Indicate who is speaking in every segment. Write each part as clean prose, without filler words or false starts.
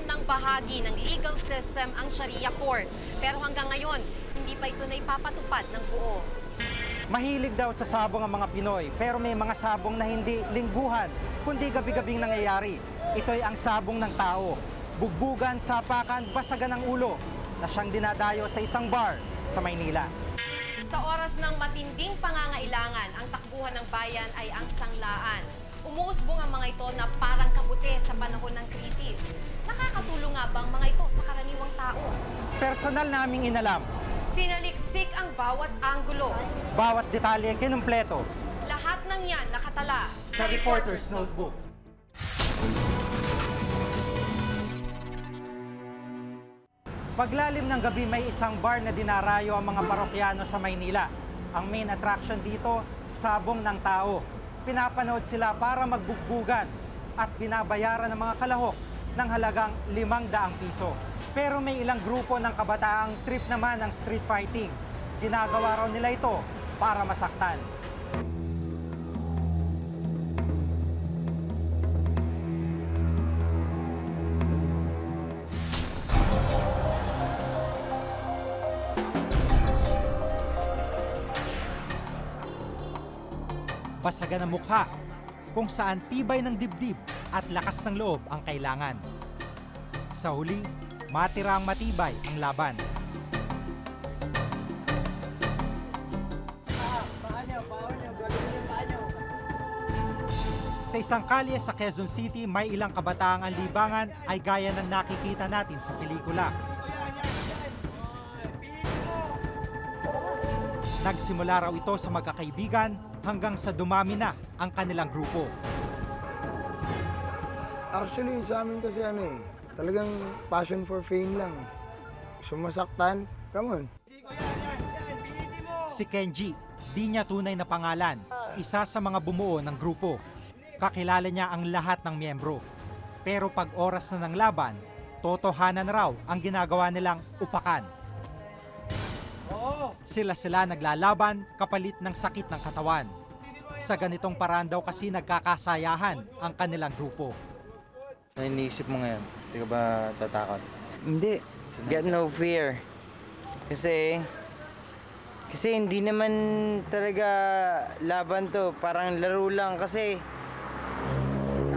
Speaker 1: ng bahagi ng legal system ang Sharia court. Pero hanggang ngayon, hindi pa ito naipapatupad ng buo.
Speaker 2: Mahilig daw sa sabong ang mga Pinoy, pero may mga sabong na hindi lingguhan, kundi gabi-gabing nangyayari. Ito'y ang sabong ng tao. Bugbugan, sapakan, basagan ng ulo na siyang dinadayo sa isang bar sa Maynila.
Speaker 1: Sa oras ng matinding pangangailangan, ang takbuhan ng bayan ay ang sanglaan. Umuusbong ang mga ito na parang kabute sa panahon ng krisis. Nakakatulong nga bang mga ito sa karaniwang tao?
Speaker 2: Personal naming inalam,
Speaker 1: Sinaliksik ang bawat anggulo.
Speaker 2: bawat detalye kinumpleto.
Speaker 1: Lahat ng yan nakatala
Speaker 2: Sa Reporter's Notebook. Paglalim ng gabi, may isang bar na dinarayo ang mga parokyano sa Maynila. Ang main attraction dito, sabong ng tao. Pinapanood sila para magbugbugan at binabayaran ng mga kalahok ng halagang 500 piso. Pero may ilang grupo ng kabataang trip naman ng street fighting. Ginagawa raw nila ito para masaktan. Basagan ang mukha, kung saan tibay ng dibdib at lakas ng loob ang kailangan. Sa huli, matirang matibay ang laban. Sa isang kalye sa Quezon City, may ilang kabataang ang libangan ay gaya ng nakikita natin sa pelikula. Nagsimula raw ito sa magkakaibigan hanggang sa dumami na ang kanilang grupo.
Speaker 3: Actually, sa amin kasi talagang passion for fame lang. Sumasaktan, come on.
Speaker 2: Si Kenji, di niya tunay na pangalan, isa sa mga bumuo ng grupo. Kakilala niya ang lahat ng miyembro. Pero pag oras na ng laban, totohanan raw ang ginagawa nilang upakan. Sila naglalaban kapalit ng sakit ng katawan. Sa ganitong paraan daw kasi nagkakasayahan ang kanilang grupo.
Speaker 4: Ano iniisip mo ngayon? Hindi ka ba tatakot?
Speaker 5: Hindi. Got no fear. Kasi hindi naman talaga laban to. Parang laro lang kasi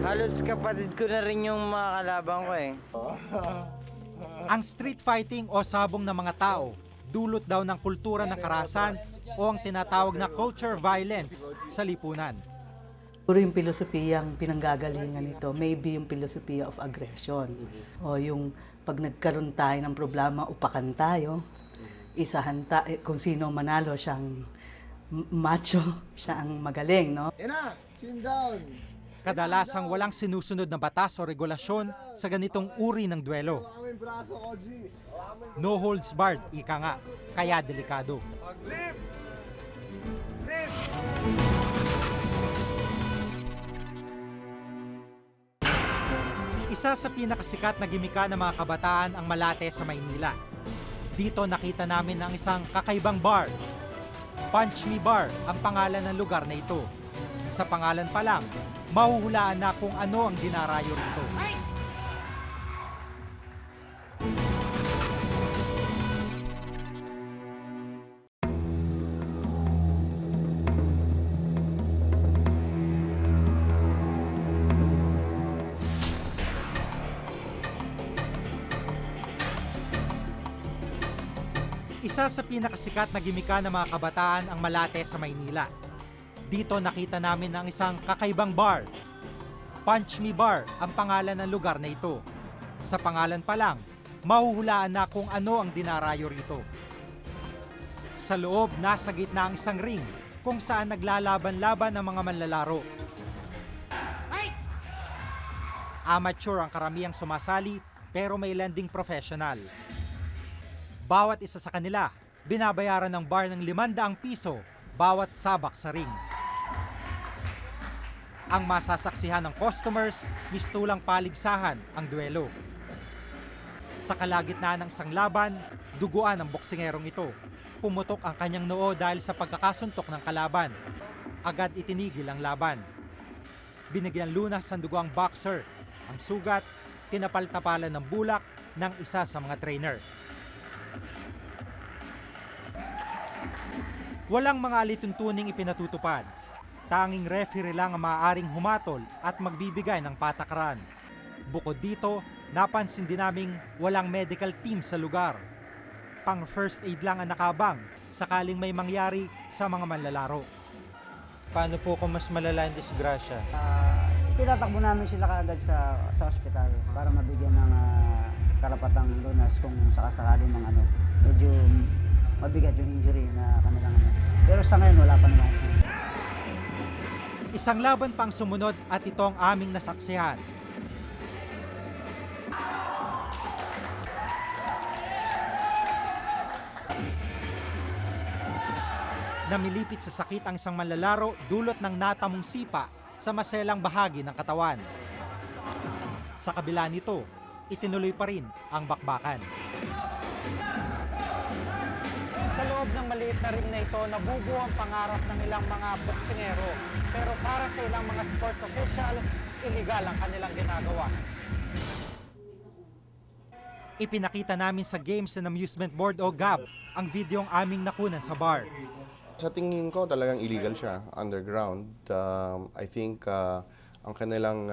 Speaker 5: halos kapatid ko na rin yung mga kalaban ko eh.
Speaker 2: Ang street fighting o sabong ng mga tao, dulot daw ng kultura ng karahasan o ang tinatawag na culture violence sa lipunan.
Speaker 6: Puro yung pilosopiyang pinanggagalingan nito, maybe yung philosophy of aggression. O yung pag nagkaroon tayo ng problema, upakan tayo, isahan kung sino manalo siyang macho, siya ang magaling, no?
Speaker 3: Yan na, sit down.
Speaker 2: Kadalasang walang sinusunod na batas o regulasyon sa ganitong uri ng duelo.
Speaker 3: Aming braso, Oji.
Speaker 2: No holds barred, ika nga, kaya delikado.
Speaker 3: Lift! Lift!
Speaker 2: Isa sa pinakasikat na gimika ng mga kabataan ang Malate sa Maynila. Dito nakita namin ang isang kakaibang bar. Punch Me Bar ang pangalan ng lugar na ito. Sa pangalan pa lang, mahuhulaan na kung ano ang dinarayo rito. Isa sa pinakasikat na gimika ng mga kabataan ang Malate sa Maynila. Dito nakita namin ang isang kakaibang bar. Punch Me Bar ang pangalan ng lugar na ito. Sa pangalan pa lang, mahuhulaan na kung ano ang dinarayo rito. Sa loob, nasa gitna ang isang ring kung saan naglalaban-laban ang mga manlalaro. Amateur ang karamihang sumasali pero may landing professional. Bawat isa sa kanila, binabayaran ng bar ng 500 piso bawat sabak sa ring. Ang masasaksihan ng customers, mistulang paligsahan ang duelo. Sa kalagitnaan ng isang laban, duguan ang boksingerong ito. Pumutok ang kanyang noo dahil sa pagkakasuntok ng kalaban. Agad itinigil ang laban. Binigyan lunas ang dugo ang boxer. Ang sugat, tinapal-tapalan ng bulak ng isa sa mga trainer. Walang mga alituntuning ipinatutupad. Tanging referee lang ang maaaring humatol at magbibigay ng patakaran. Bukod dito, napansin din naming walang medical team sa lugar. Pang first aid lang ang nakabang sakaling may mangyari sa mga manlalaro.
Speaker 4: Paano po kung mas malala yung disgrasya?
Speaker 7: Tinatakbo namin sila kaagad sa ospital para mabigyan ng karapatang lunas kung sakasakali mga medyo mabigat yung injury na kanilang Pero sa ngayon wala pa naman.
Speaker 2: Isang laban pang sumunod at ito ang aming nasaksihan. Namilipit sa sakit ang isang manlalaro dulot ng natamong sipa sa maselang bahagi ng katawan. Sa kabila nito, itinuloy pa rin ang bakbakan. Sa loob ng maliit na ring na ito, nabubuo ang pangarap ng ilang mga boksingero. Pero para sa ilang mga sports officials, illegal ang kanilang ginagawa. Ipinakita namin sa Games and Amusement Board o GAB ang videong aming nakunan sa bar.
Speaker 8: Sa tingin ko talagang illegal siya, underground. I think ang kanilang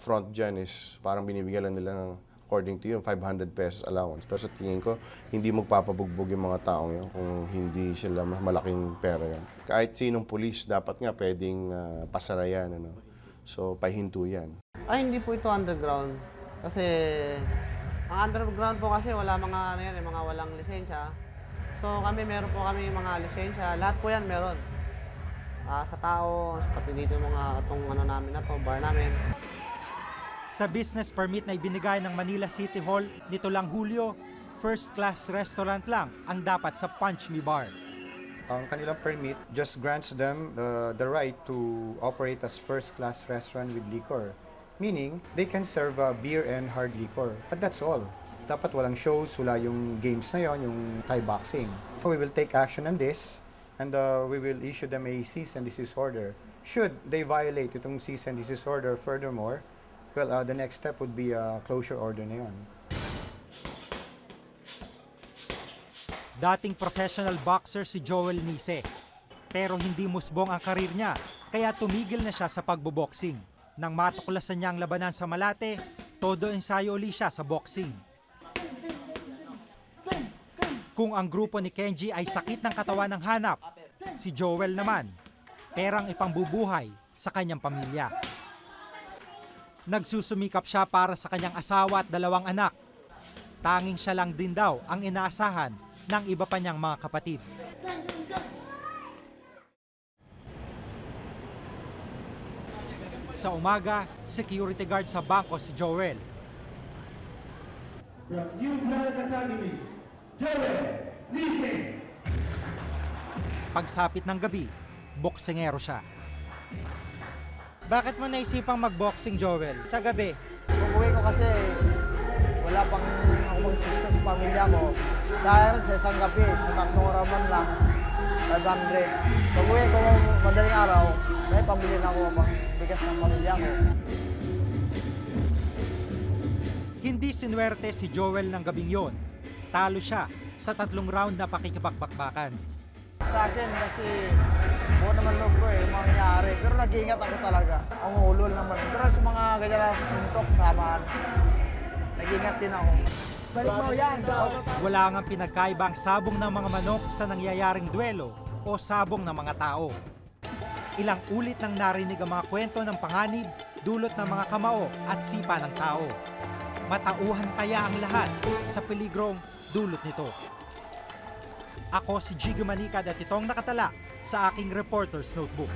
Speaker 8: front dyan is parang binibigyan lang nila ng, according to you, 500 pesos allowance. Pero sa tingin ko, hindi magpapabugbog yung mga taong yun kung hindi sila malaking pera yan. Kahit sinong pulis, dapat nga pwedeng pasara yan. Ano? So, pahinto yan.
Speaker 9: Ay, hindi po ito underground. Kasi, ang underground po kasi wala mga, mga walang lisensya. So kami, meron po kami mga lisensya. Lahat po yan meron. Sa tao, pati dito itong namin na to, bar namin.
Speaker 2: Sa business permit na ibinigay ng Manila City Hall nito lang Hulyo, first-class restaurant lang ang dapat sa Punch Me Bar.
Speaker 10: Ang kanilang permit just grants them the right to operate as first-class restaurant with liquor. Meaning, they can serve beer and hard liquor. But that's all. Dapat walang shows, wala yung games na yon, yung Thai boxing. So we will take action on this and we will issue them a cease and desist order. Should they violate itong cease and desist order furthermore, well, the next step would be a closure order na yon.
Speaker 2: Dating professional boxer si Joel Nise. Pero hindi musbong ang karir niya, kaya tumigil na siya sa pagboboxing. Nang matuklasan niya ang labanan sa Malate, todo ensayo uli siya sa boxing. Kung ang grupo ni Kenji ay sakit ng katawan ng hanap, si Joel naman, perang ipangbubuhay sa kanyang pamilya. Nagsusumikap siya para sa kanyang asawa at 2 anak. Tanging siya lang din daw ang inaasahan ng iba pa niyang mga kapatid. Sa umaga, security guard sa bangko si Joel. Pagsapit ng gabi, boksingero siya. Bakit mo naisipang mag-boxing, Joel, sa gabi?
Speaker 7: Pag-uwi ko kasi wala pang ako magsista sa pamilya ko. Sa akin, sa isang gabi, sa 3 oraman lang, 500. Pag-uwi ko madaling araw, may pambili na ako pang bigas ng pamilya ko.
Speaker 2: Hindi sinuwerte si Joel ng gabing yon. Talo siya sa 3 round na pakikipagbakbakan.
Speaker 7: Sa akin kasi buo naman loob ko yung mangyayari. Pero nag-iingat ako talaga. Ang ulol naman. Pero sa mga ganyan na suntok, samaan, nag-iingat din ako. Balik mo yan!
Speaker 2: Wala nga pinagkaiba ang sabong ng mga manok sa nangyayaring duelo o sabong ng mga tao. Ilang ulit nang narinig ang mga kwento ng panganib, dulot ng mga kamao at sipa ng tao. Matauhan kaya ang lahat sa peligrong dulot nito? Ako si Jiggy Manicad at itong nakatala sa aking reporter's notebook.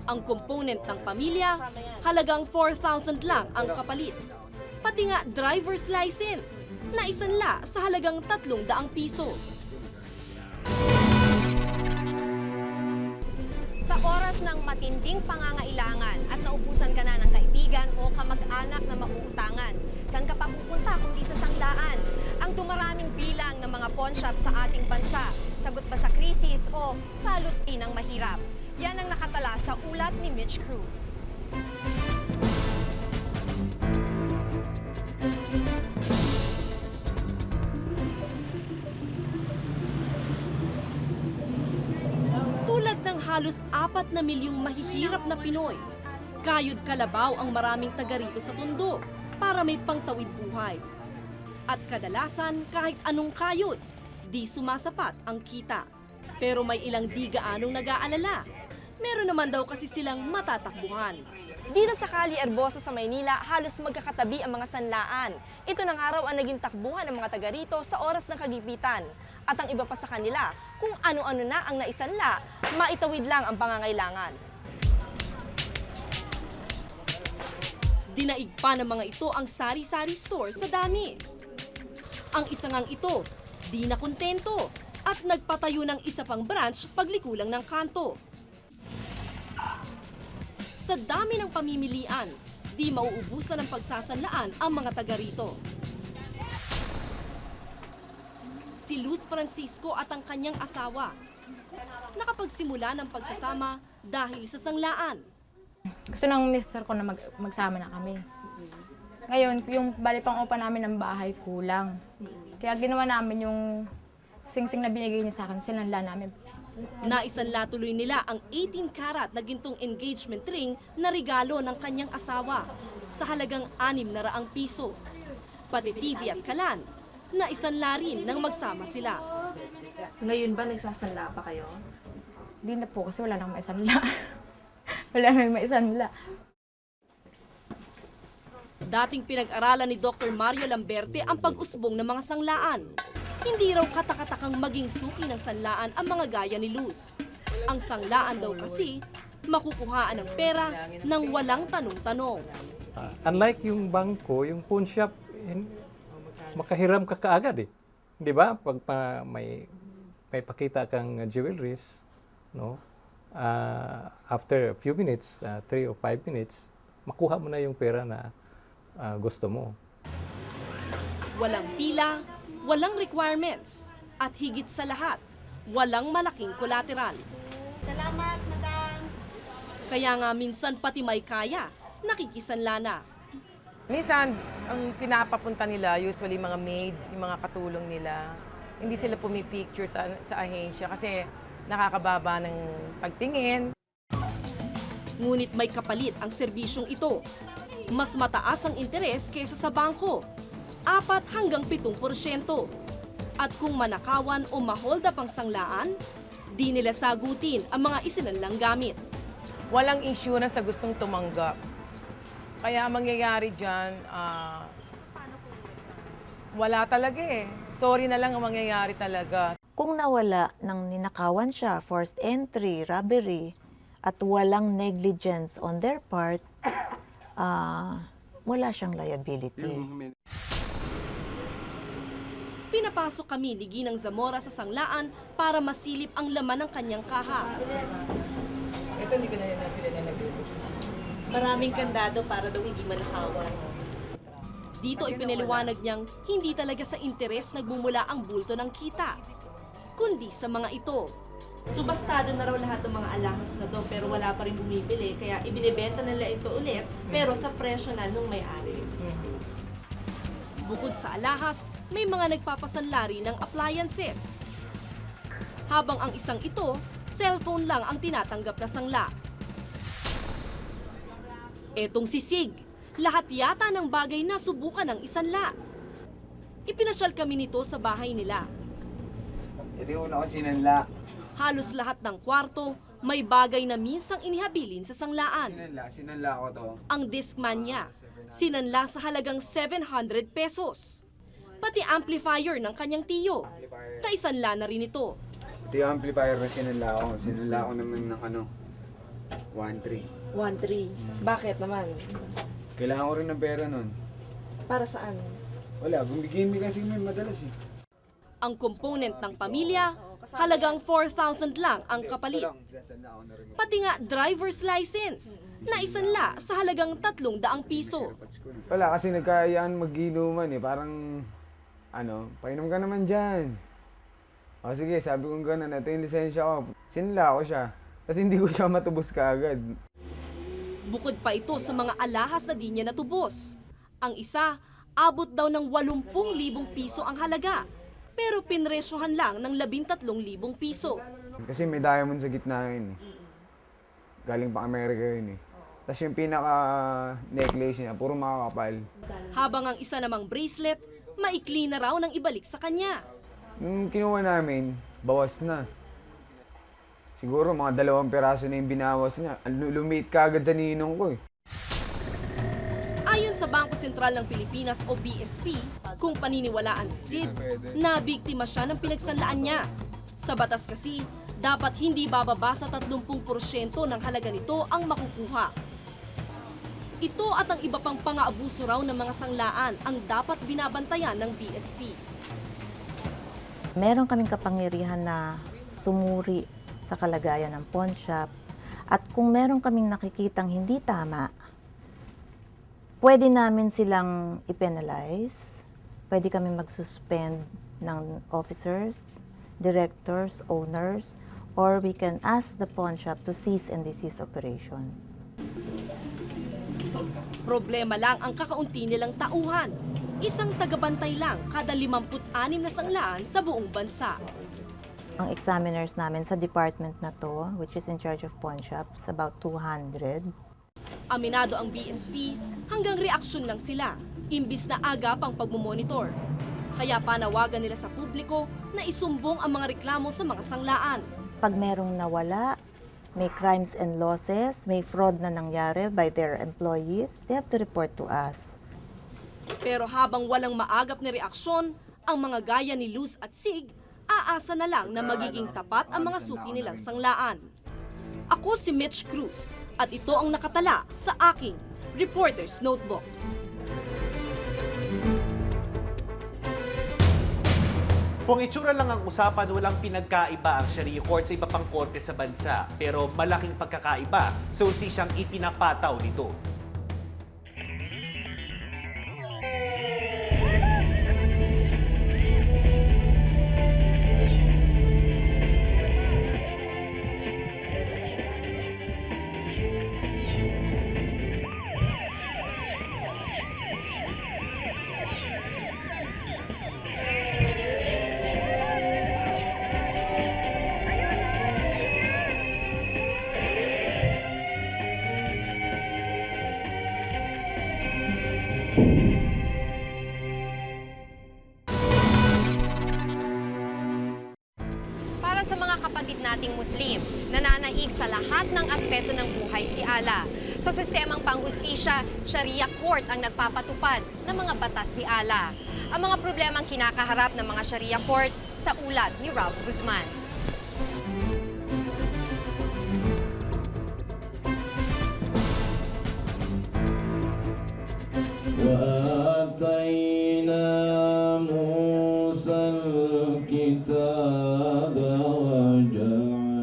Speaker 11: Ang component ng pamilya, halagang 4,000 lang ang kapalit. Pati nga driver's license, na isanla sa halagang 300 piso.
Speaker 1: Sa oras ng matinding pangangailangan at naubusan ka na ng kaibigan o kamag-anak na mauutangan, saan ka pa pupunta kundi sa sanglaan? Ang dumaraming bilang ng mga pawn shop sa ating bansa, sagot ba sa krisis o salot din ang mahirap? Yan ang nakatala sa ulat ni Mitch Cruz.
Speaker 11: Tulad ng halos 4 na milyong mahihirap na Pinoy, kayod kalabaw ang maraming taga rito sa Tondo para may pangtawid buhay. At kadalasan kahit anong kayod, di sumasapat ang kita. Pero may ilang di gaanong nag-aalala. Meron naman daw kasi silang matatakbuhan.
Speaker 12: Dito sa Kali Herbosa sa Maynila, halos magkakatabi ang mga sanlaan. Ito ng araw ang naging takbuhan ng mga taga rito sa oras ng kagipitan. At ang iba pa sa kanila, kung ano-ano na ang naisanla, maitawid lang ang pangangailangan.
Speaker 11: Dinaig pa ng mga ito ang sari-sari store sa dami. Ang isa ngang ito, di na kontento at nagpatayo ng isa pang branch paglikulang ng kanto. Sa dami ng pamimilian, di mauubusan ng pagsasanlaan ang mga taga rito. Si Luz Francisco at ang kanyang asawa nakapagsimula ng pagsasama dahil sa sanglaan.
Speaker 13: Gusto ng mister ko na magsama na kami. Ngayon, yung bali pang upa namin ng bahay kulang. Kaya ginawa namin yung sing-sing na binigay niya sa akin, sinanla namin.
Speaker 11: Naisanla tuloy nila ang 18-karat na gintong engagement ring na regalo ng kanyang asawa sa halagang 600 piso. Pati TV at kalan, naisanla rin nang magsama sila.
Speaker 12: Ngayon ba nagsasanla pa kayo?
Speaker 13: Hindi na po kasi wala nang maisanla. Wala nang maisanla.
Speaker 11: Dating pinag-aralan ni Dr. Mario Lamberte ang pag-usbong ng mga sanglaan. Hindi raw katakatakang maging suki ng sanlaan ang mga gaya ni Luz. Ang sanglaan daw kasi, makukuhaan ng pera nang walang tanong-tanong.
Speaker 14: Unlike yung bangko, yung pawn shop, makahiram ka kaagad eh. Di ba? Pag may pakita kang jewelries, no? After a few minutes, 3 or 5 minutes, makuha mo na yung pera na gusto mo.
Speaker 11: Walang pila, walang requirements, at higit sa lahat, walang malaking collateral.
Speaker 12: Salamat, madam!
Speaker 11: Kaya nga minsan pati may kaya, nakikisanla na.
Speaker 15: Minsan, ang pinapapunta nila, usually mga maids, yung mga katulong nila, hindi sila pumipicture sa ahensya kasi nakakababa ng pagtingin.
Speaker 11: Ngunit may kapalit ang serbisyong ito. Mas mataas ang interes kaysa sa bangko, 4 hanggang 7%. At kung manakawan o mahold up ang sanglaan, di nila sagutin ang mga isinanlang gamit.
Speaker 15: Walang insurance na gustong tumanggap. Kaya ang mangyayari dyan, wala talaga eh. Sorry na lang ang mangyayari talaga.
Speaker 16: Kung nawala ng ninakawan siya, forced entry, robbery, at walang negligence on their part, wala siyang liability.
Speaker 11: Pinapasok kami ni Ginang Zamora sa sanglaan para masilip ang laman ng kanyang kaha.
Speaker 15: Ito hindi ko na sila nilagay.
Speaker 12: Maraming kandado para daw hindi manakawan.
Speaker 11: Dito ipinaliwanag niyang hindi talaga sa interes nagmumula ang bulto ng kita, kundi sa mga ito.
Speaker 12: Subastado na raw lahat ng mga alahas na to pero wala pa rin bumibili kaya ibinebenta nila ito ulit pero sa presyo na nung may-ari.
Speaker 11: Bukod sa alahas, may mga nagpapasanlari ng appliances. Habang ang isang ito, cellphone lang ang tinatanggap na sangla. Etong sisig, lahat yata ng bagay na subukan ng isanla. Ipinasyal kami nito sa bahay nila.
Speaker 3: Ito yung una ko sinanla.
Speaker 11: Halos lahat ng kwarto, may bagay na minsang inihabilin sa sanglaan.
Speaker 3: Sinanla ko to.
Speaker 11: Ang discman niya, sinanla sa halagang 700 pesos. Pati amplifier ng kanyang tiyo, naisanla na rin ito.
Speaker 3: Ito yung amplifier na sinanla ko. Sinanla ko naman ng 1.3.
Speaker 12: 1.3. Bakit naman?
Speaker 3: Kailangan ko rin ng pera nun.
Speaker 12: Para saan?
Speaker 3: Wala, bumigay kasi may madalas eh.
Speaker 11: Ang component ng pamilya, halagang 4,000 lang ang kapalit. Pati nga driver's license, naisanla sa halagang 300 piso.
Speaker 3: Wala, kasi nagkayaan mag-inuman eh. Parang, painom ka naman dyan. O sige, sabi ko gano'n, ito yung lisensya ko. Sinanla ko siya.
Speaker 17: Kasi hindi ko siya matubos kaagad.
Speaker 11: Bukod pa ito sa mga alahas na di niya natubos. Ang isa, abot daw ng 80,000 piso ang halaga, pero pinresyohan lang ng 13,000 piso.
Speaker 17: Kasi may diamond sa gitna yun eh. Galing pa Amerika yun eh. Tapos yung pinaka-necklace niya, puro makakapal.
Speaker 11: Habang ang isa namang bracelet, maikli na raw nang ibalik sa kanya.
Speaker 17: Nung kinuha namin, bawas na. Siguro mga 2 piraso na yung binawas niya. Lumit ka agad sa ninong ko eh.
Speaker 11: Ayon sa Bangko Sentral ng Pilipinas o BSP, kung paniniwalaan si Sid, nabiktima siya ng pinagsanlaan niya. Sa batas kasi, dapat hindi bababa sa 30% ng halaga nito ang makukuha. Ito at ang iba pang pang-aabuso raw ng mga sanglaan ang dapat binabantayan ng BSP.
Speaker 16: Meron kaming kapangyarihan na sumuri sa kalagayan ng pawn shop at kung meron kaming nakikitang hindi tama, pwede namin silang i-penalize, pwede kami mag-suspend ng officers, directors, owners, or we can ask the pawn shop to cease and desist operation.
Speaker 11: Problema lang ang kakaunti nilang tauhan. Isang tagabantay lang kada 56 na sanglaan sa buong bansa.
Speaker 16: Ang examiners namin sa department na to, which is in charge of pawn shops, about 200.
Speaker 11: Aminado ang BSP, hanggang reaksyon lang sila, imbis na aga pang pagmumonitor. Kaya panawagan nila sa publiko na isumbong ang mga reklamo sa mga sanglaan.
Speaker 16: Pag merong nawala, may crimes and losses, may fraud na nangyari by their employees, they have to report to us.
Speaker 11: Pero habang walang maagap na reaksyon, ang mga gaya ni Luz at Sig, aasa na lang na magiging tapat ang mga suki nilang sanglaan. Ako si Mitch Cruz at ito ang nakatala sa aking Reporter's Notebook.
Speaker 18: Kung itsura lang ang usapan, walang pinagkaiba ang Sharia Court sa iba pang korte sa bansa. Pero malaking pagkakaiba sa usisyang ipinapataw nito.
Speaker 1: Para sa mga kapatid nating Muslim, nananaig sa lahat ng aspeto ng buhay si Allah. Sa sistemang panghustisya, Sharia Court ang nagpapatupad ng mga batas ni Allah. Ang mga problemang kinakaharap ng mga Sharia Court sa ulat ni Ralph Guzman.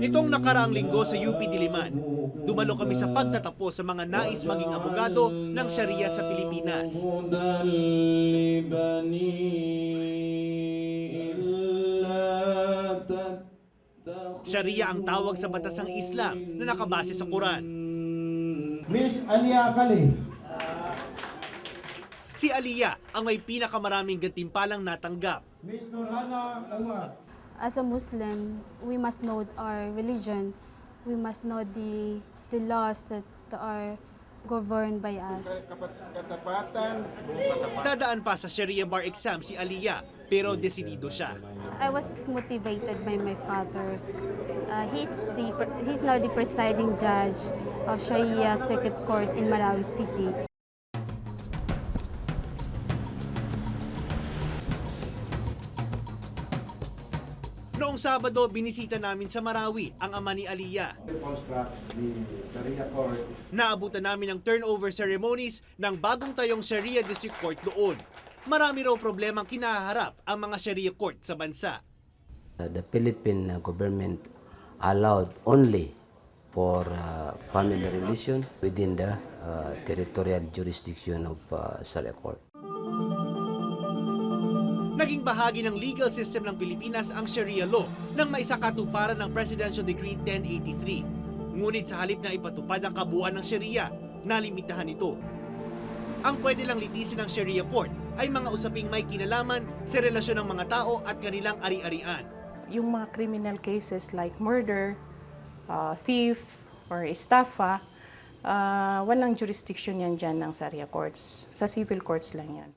Speaker 18: Nitong nakaraang linggo sa UP Diliman, dumalo kami sa pagtatapos sa mga nais maging abogado ng Sharia sa Pilipinas. Sharia ang tawag sa batas ng Islam na nakabase sa Quran.
Speaker 19: Miss Alia Kali.
Speaker 18: Si Aliyah ang may pinakamaraming gantimpalang natanggap.
Speaker 19: Miss Nurhana Umar.
Speaker 20: As a Muslim, we must know our religion. We must know the laws that are governed by us.
Speaker 18: Dadaan pa sa Sharia bar exam si Aliyah, pero desidido siya.
Speaker 20: I was motivated by my father. He's now the presiding judge of Sharia Circuit Court in Marawi City.
Speaker 18: Noong Sabado, binisita namin sa Marawi ang ama ni Aliyah. Naabutan namin ang turnover ceremonies ng bagong tayong Sharia District Court doon. Marami raw problemang kinaharap ang mga Sharia Court sa bansa.
Speaker 21: The Philippine government allowed only for family relation within the territorial jurisdiction of Sharia Court.
Speaker 18: Naging bahagi ng legal system ng Pilipinas ang Sharia law nang maisakatuparan ng Presidential Decree 1083. Ngunit sa halip na ipatupad ang kabuuan ng Sharia, nalimitahan ito. Ang pwede lang litisin ng Sharia Court ay mga usaping may kinalaman sa relasyon ng mga tao at kanilang ari-arian.
Speaker 5: Yung mga criminal cases like murder, thief, or estafa, walang jurisdiction yan dyan ng Sharia courts. Sa civil courts lang yan.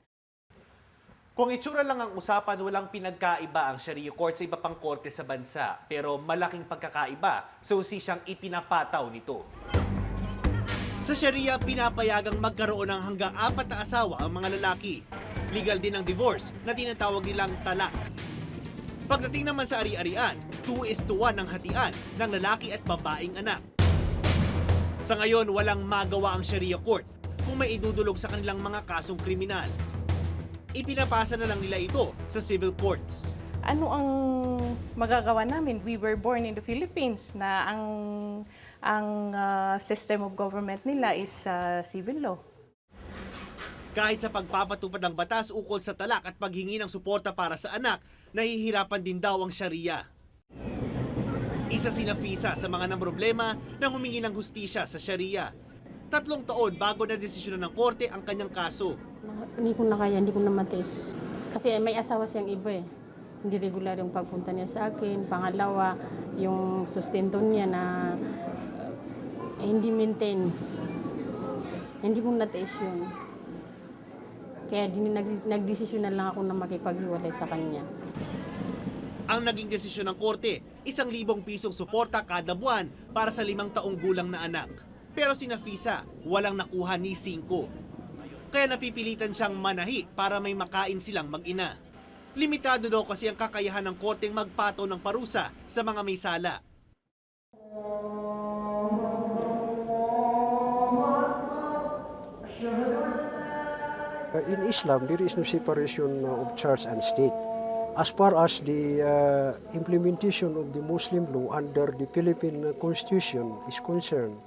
Speaker 18: Kung itsura lang ang usapan, walang pinagkaiba ang Sharia Court sa iba pang korte sa bansa. Pero malaking pagkakaiba sa usisyang ipinapataw nito. Sa Sharia, pinapayagang magkaroon ng hanggang 4 na asawa ang mga lalaki. Legal din ang divorce na tinatawag nilang talak. Pagdating naman sa ari-arian, 2:1 ang hatian ng lalaki at babaeng anak. Sa ngayon, walang magawa ang Sharia Court kung may idudulog sa kanilang mga kasong kriminal. Ipinapasa na lang nila ito sa civil courts.
Speaker 5: Ano ang magagawa namin? We were born in the Philippines na ang system of government nila is civil law.
Speaker 18: Kahit sa pagpapatupad ng batas ukol sa talak at paghingi ng suporta para sa anak, nahihirapan din daw ang Sharia. Isa si Nafisa sa mga namroblema na humingi ng hustisya sa Sharia. 3 taon bago na desisyonan ng korte ang kanyang kaso.
Speaker 20: Hindi ko na kaya, hindi ko na matiis. Kasi may asawa siyang iba eh. Hindi regular yung pagpunta niya sa akin. Pangalawa, yung sustento niya na hindi maintain. Hindi ko natiis yun. Kaya nagdesisyon na lang ako na makipaghiwalay sa kanya.
Speaker 18: Ang naging desisyon ng korte, 1,000 pisong suporta kada buwan para sa 5 taong gulang na anak. Pero si Nafisa, walang nakuha ni 5. Kaya napipilitan siyang manahi para may makain silang mag-ina. Limitado daw kasi ang kakayahan ng korteng magpataw ng parusa sa mga may sala.
Speaker 22: In Islam, there is no separation of church and state. As far as the implementation of the Muslim law under the Philippine Constitution is concerned,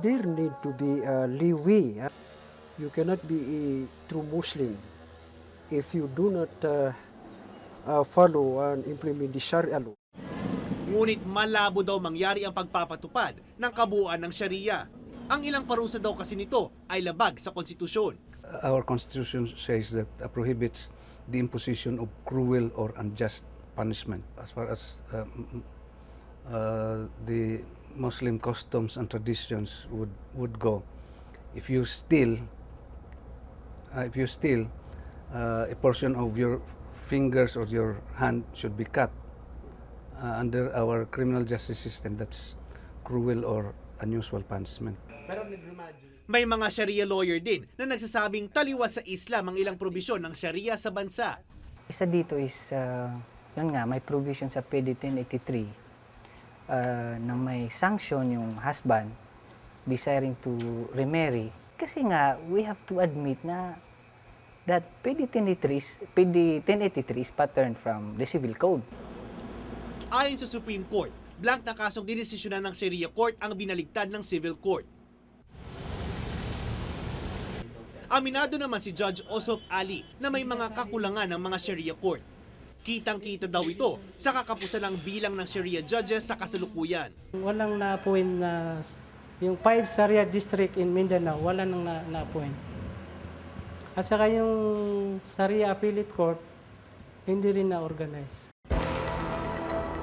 Speaker 22: there need to be leeway. You cannot be a true Muslim if you do not follow and implement the Sharia law.
Speaker 18: Ngunit malabo daw mangyari ang pagpapatupad ng kabuuan ng Sharia. Ang ilang parusa daw kasi nito ay labag sa konstitusyon.
Speaker 23: Our constitution says that prohibits the imposition of cruel or unjust punishment. As far as the Muslim customs and traditions would go, if you steal a portion of your fingers or your hand should be cut. Under our criminal justice system, that's cruel or unusual punishment.
Speaker 18: May mga Sharia lawyer din na nagsasabing taliwas sa Islam ang ilang probisyon ng Sharia sa bansa.
Speaker 24: Isa dito is, yun nga, may provision sa PD 1083 na may sanction yung husband desiring to remarry. Kasi nga, we have to admit na that PD 1083 is patterned from the civil code.
Speaker 18: Ayon sa Supreme Court, blank na kasong dinesisyonan ng Sharia Court ang binaligtad ng Civil Court. Aminado naman si Judge Osop Ali na may mga kakulangan ng mga Sharia Court. Kitang-kita daw ito sa kakapusan ng bilang ng Sharia judges sa kasalukuyan.
Speaker 25: Walang na-appoint na yung 5 Sharia district in Mindanao, wala nang na-appoint. At saka yung Sharia Appellate Court, hindi rin na-organize.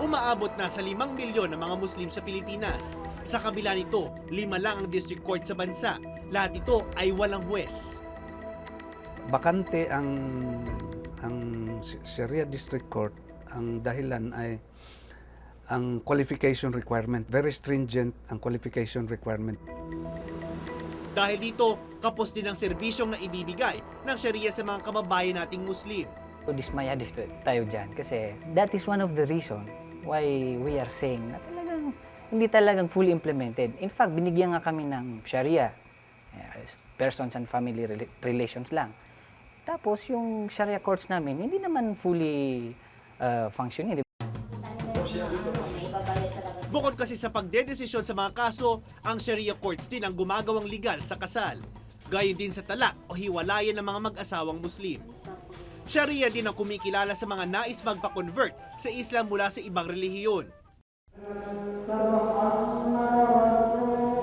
Speaker 18: Umaabot na sa 5 milyon ng mga Muslim sa Pilipinas. Sa kabila nito, 5 lang ang district court sa bansa. Lahat ito ay walang huwes.
Speaker 23: Bakante ang Sharia District Court, ang dahilan ay ang qualification requirement. Very stringent ang qualification requirement.
Speaker 18: Dahil dito, kapos din ang serbisyong na ibibigay ng Sharia sa mga kababayan nating Muslim.
Speaker 24: Dismaya tayo dyan kasi that is one of the reason why we are saying na talagang hindi talagang fully implemented. In fact, binigyan nga kami ng Sharia, persons and family relations lang. Tapos yung Sharia courts namin, hindi naman fully functioning.
Speaker 18: Bukod kasi sa pagdedesisyon sa mga kaso, ang Sharia courts din ang gumagawang legal sa kasal. Gayon din sa talak o hiwalayan ng mga mag-asawang Muslim. Sharia din ang kumikilala sa mga nais magpa-convert sa Islam mula sa ibang relihiyon.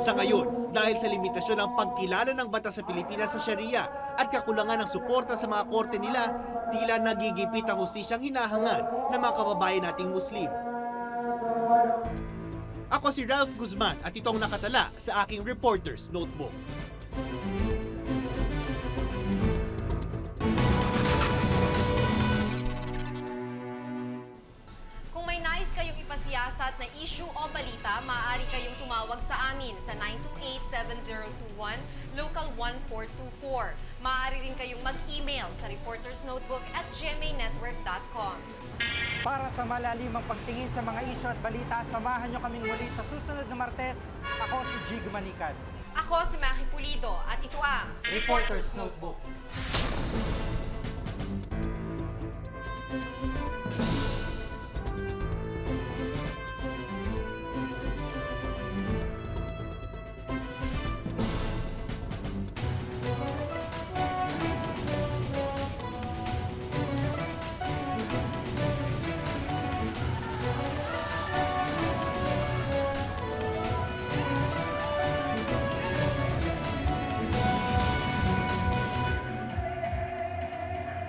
Speaker 18: Sa ngayon, dahil sa limitasyon ng pagkilala ng batas sa Pilipinas sa Sharia at kakulangan ng suporta sa mga korte nila, tila nagigipit ang hustisyang hinahangad ng mga kababayan nating Muslim. Ako si Ralph Guzman at itong nakatala sa aking Reporter's Notebook.
Speaker 1: Kung may nais kayong ipasiyasat na issue o balita, maaari kayong tumawag sa amin sa 928-7021, Local 1424. Maaari rin kayong mag-email sa reportersnotebook@gmanetwork.com.
Speaker 2: Para sa malalimang pagtingin sa mga isyu at balita, samahan nyo kaming muli sa susunod na Martes. Ako si Jig Manikan.
Speaker 1: Ako si Maki Pulido at ito ang
Speaker 2: Reporter's Notebook.